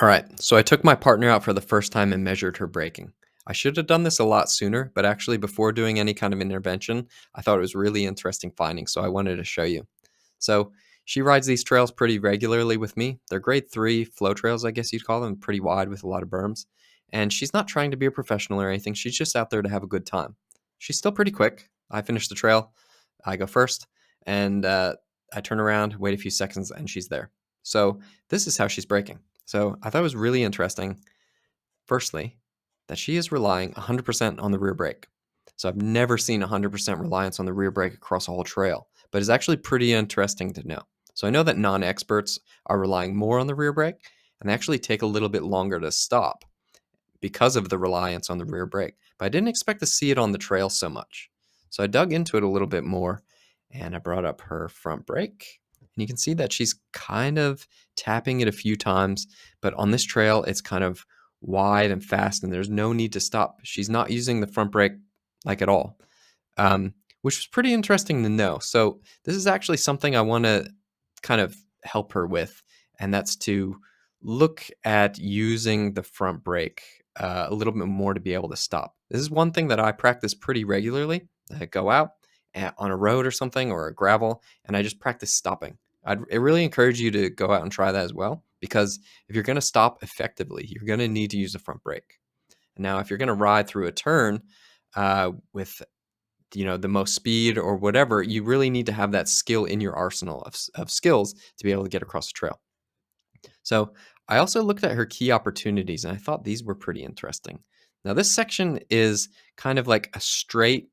All right, so I took my partner out for the first time and measured her braking. I should have done this a lot sooner, but actually, before doing any kind of intervention, I thought it was really interesting finding, so I wanted to show you. So she rides these trails pretty regularly with me. They're grade 3 flow trails, I guess you'd call them, pretty wide with a lot of berms. And she's not trying to be a professional or anything. She's just out there to have a good time. She's still pretty quick. I finish the trail, I go first, and I turn around, wait a few seconds, and she's there. So this is how she's braking. So I thought it was really interesting, firstly, that she is relying 100% on the rear brake. So I've never seen 100% reliance on the rear brake across a whole trail, but it's actually pretty interesting to know. So I know that non-experts are relying more on the rear brake, and they actually take a little bit longer to stop because of the reliance on the rear brake. But I didn't expect to see it on the trail so much. So I dug into it a little bit more, and I brought up her front brake. And you can see that she's kind of tapping it a few times, but on this trail, it's kind of wide and fast, and there's no need to stop. She's not using the front brake like at all, which was pretty interesting to know. So this is actually something I want to kind of help her with, and that's to look at using the front brake a little bit more to be able to stop. This is one thing that I practice pretty regularly. I go out on a road or something or a gravel, and I just practice stopping. I really encourage you to go out and try that as well, because if you're going to stop effectively, you're going to need to use the front brake. Now, if you're going to ride through a turn with the most speed or whatever, you really need to have that skill in your arsenal of skills to be able to get across the trail. So I also looked at her key opportunities, and I thought these were pretty interesting. Now, this section is kind of like a straight,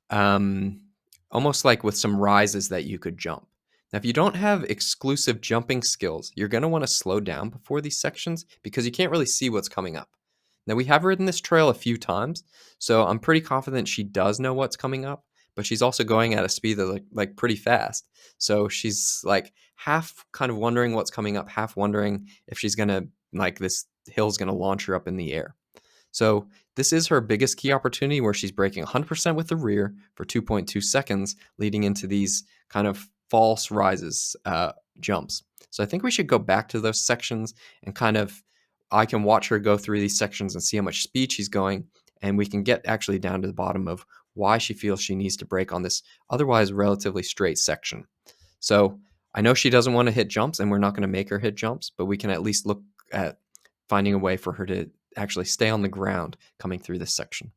um, almost like with some rises that you could jump. Now, if you don't have exclusive jumping skills, you're going to want to slow down before these sections because you can't really see what's coming up. Now, we have ridden this trail a few times, so I'm pretty confident she does know what's coming up, but she's also going at a speed that's like pretty fast. So she's like half kind of wondering what's coming up, half wondering if she's going to, like, this hill's going to launch her up in the air. So this is her biggest key opportunity, where she's braking 100% with the rear for 2.2 seconds, leading into these kind of false rises, jumps. So I think we should go back to those sections and kind of, I can watch her go through these sections and see how much speed she's going, and we can get actually down to the bottom of why she feels she needs to brake on this otherwise relatively straight section. So I know she doesn't want to hit jumps, and we're not going to make her hit jumps, but we can at least look at finding a way for her to actually stay on the ground coming through this section.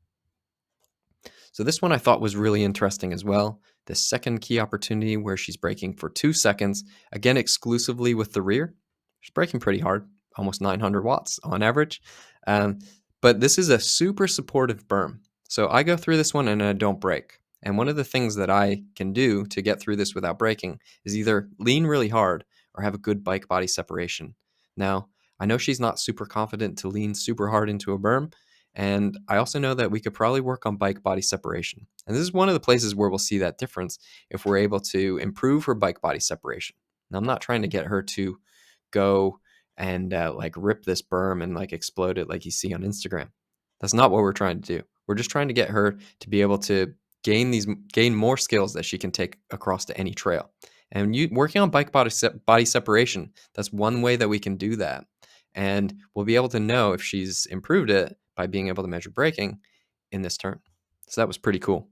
So this one I thought was really interesting as well. The second key opportunity, where she's braking for 2 seconds, again exclusively with the rear. She's braking pretty hard, almost 900 watts on average. Um, but this is a super supportive berm. So I go through this one and I don't brake. And one of the things that I can do to get through this without braking is either lean really hard or have a good bike body separation. Now, I know she's not super confident to lean super hard into a berm, and I also know that we could probably work on bike body separation. And this is one of the places where we'll see that difference if we're able to improve her bike body separation. Now, I'm not trying to get her to go and like rip this berm and like explode it like you see on Instagram. That's not what we're trying to do. We're just trying to get her to be able to gain more skills that she can take across to any trail. And working on bike body separation, that's one way that we can do that. And we'll be able to know if she's improved it by being able to measure braking in this turn. So that was pretty cool.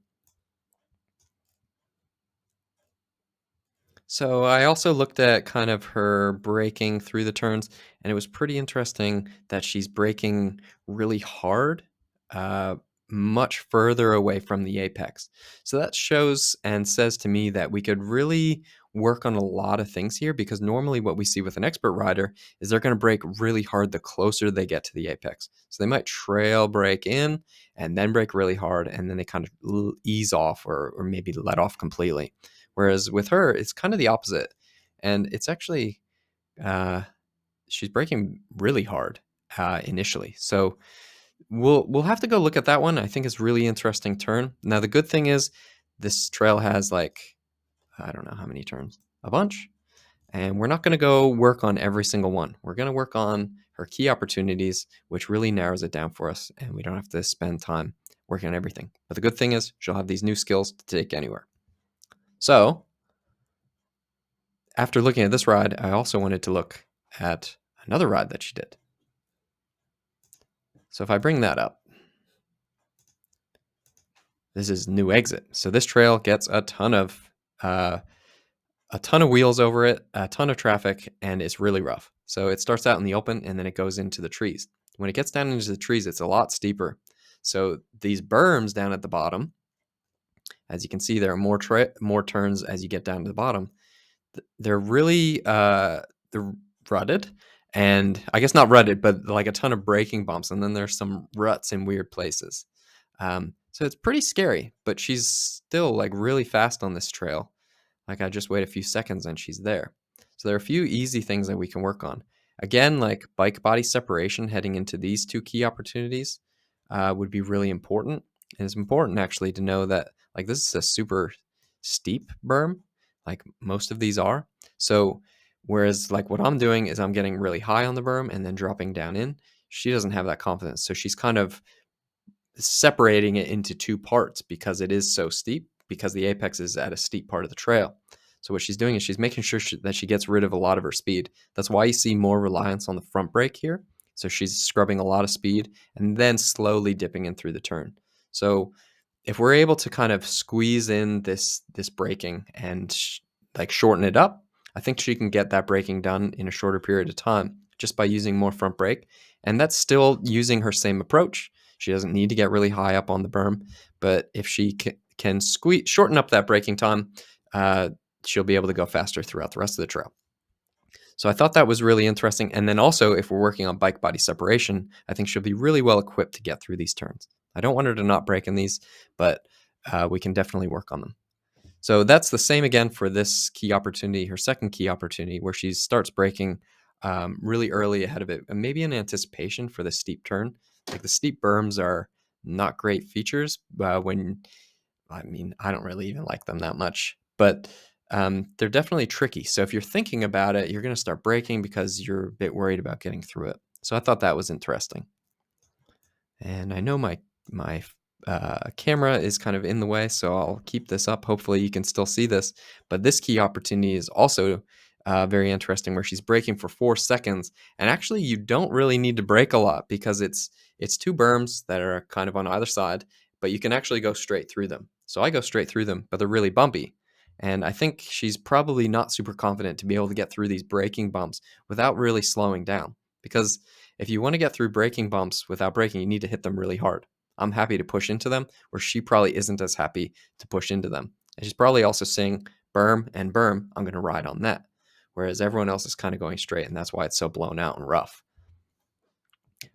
So I also looked at kind of her braking through the turns, and it was pretty interesting that she's braking really hard, uh, much further away from the apex. So that shows and says to me that we could really work on a lot of things here, because normally what we see with an expert rider is they're going to brake really hard the closer they get to the apex. So they might trail brake in and then brake really hard, and then they kind of ease off or maybe let off completely. Whereas with her, it's kind of the opposite. And it's actually, uh, she's braking really hard initially. So we'll have to go look at that one. I think it's really interesting turn. Now, the good thing is this trail has, like, I don't know how many turns, a bunch. And we're not going to go work on every single one. We're going to work on her key opportunities, which really narrows it down for us. And we don't have to spend time working on everything. But the good thing is she'll have these new skills to take anywhere. So after looking at this ride, I also wanted to look at another ride that she did. So if I bring that up, this is new exit. So this trail gets uh, a ton of wheels over it, a ton of traffic, and it's really rough. So it starts out in the open and then it goes into the trees. When it gets down into the trees, it's a lot steeper. So these berms down at the bottom, as you can see, there are more turns as you get down to the bottom. They're really they're rutted, and I guess not rutted, but like a ton of braking bumps, and then there's some ruts in weird places. So it's pretty scary, but she's still like really fast on this trail. Like I just wait a few seconds and she's there. So there are a few easy things that we can work on. Again, like bike body separation heading into these two key opportunities would be really important. And it's important actually to know that like this is a super steep berm, like most of these are. So whereas like what I'm doing is I'm getting really high on the berm and then dropping down in, she doesn't have that confidence. So she's kind of separating it into two parts because it is so steep, because the apex is at a steep part of the trail. So what she's doing is she's making sure that she gets rid of a lot of her speed. That's why you see more reliance on the front brake here. So she's scrubbing a lot of speed and then slowly dipping in through the turn. So if we're able to kind of squeeze in this braking and like shorten it up, I think she can get that braking done in a shorter period of time just by using more front brake. And that's still using her same approach. She doesn't need to get really high up on the berm, but if she can shorten up that braking time, she'll be able to go faster throughout the rest of the trail. So I thought that was really interesting. And then also, if we're working on bike body separation, I think she'll be really well equipped to get through these turns. I don't want her to not brake in these, but we can definitely work on them. So that's the same again for this key opportunity, her second key opportunity, where she starts braking really early ahead of it, and maybe in anticipation for the steep turn. Like the steep berms are not great features I don't really even like them that much, but they're definitely tricky. So if you're thinking about it, you're going to start braking because you're a bit worried about getting through it. So I thought that was interesting. And I know my camera is kind of in the way, so I'll keep this up. Hopefully you can still see this. But this key opportunity is also very interesting, where she's braking for 4 seconds. And actually, you don't really need to brake a lot because it's two berms that are kind of on either side, but you can actually go straight through them. So I go straight through them, but they're really bumpy. And I think she's probably not super confident to be able to get through these braking bumps without really slowing down. Because if you want to get through braking bumps without braking, you need to hit them really hard. I'm happy to push into them, where she probably isn't as happy to push into them. And she's probably also saying, berm and berm, I'm going to ride on that. Whereas everyone else is kind of going straight, and that's why it's so blown out and rough.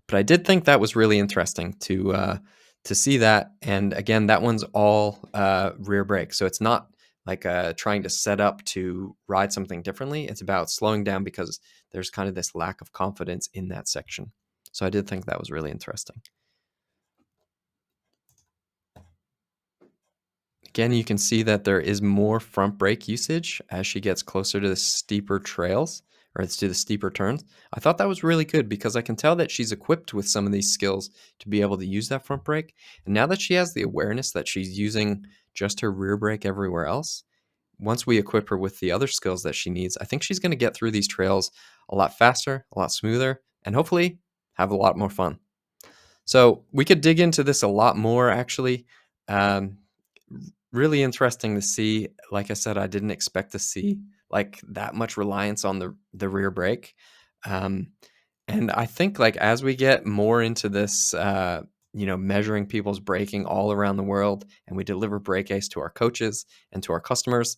But I did think that was really interesting to see that. And again, that one's all rear brake. So it's not like trying to set up to ride something differently. It's about slowing down because there's kind of this lack of confidence in that section. So I did think that was really interesting. Again, you can see that there is more front brake usage as she gets closer to the steeper trails, or to the steeper turns. I thought that was really good because I can tell that she's equipped with some of these skills to be able to use that front brake. And now that she has the awareness that she's using just her rear brake everywhere else, once we equip her with the other skills that she needs, I think she's going to get through these trails a lot faster, a lot smoother, and hopefully have a lot more fun. So we could dig into this a lot more, actually. Um, Really interesting to see. Like I said, I didn't expect to see like that much reliance on the rear brake. Um, and I think like as we get more into this, measuring people's braking all around the world, and we deliver BrakeAce to our coaches and to our customers,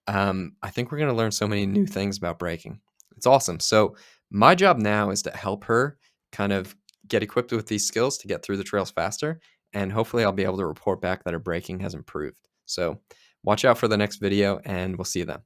I think we're going to learn so many new things about braking. It's awesome. So my job now is to help her kind of get equipped with these skills to get through the trails faster. And hopefully I'll be able to report back that her braking has improved. So watch out for the next video, and we'll see you then.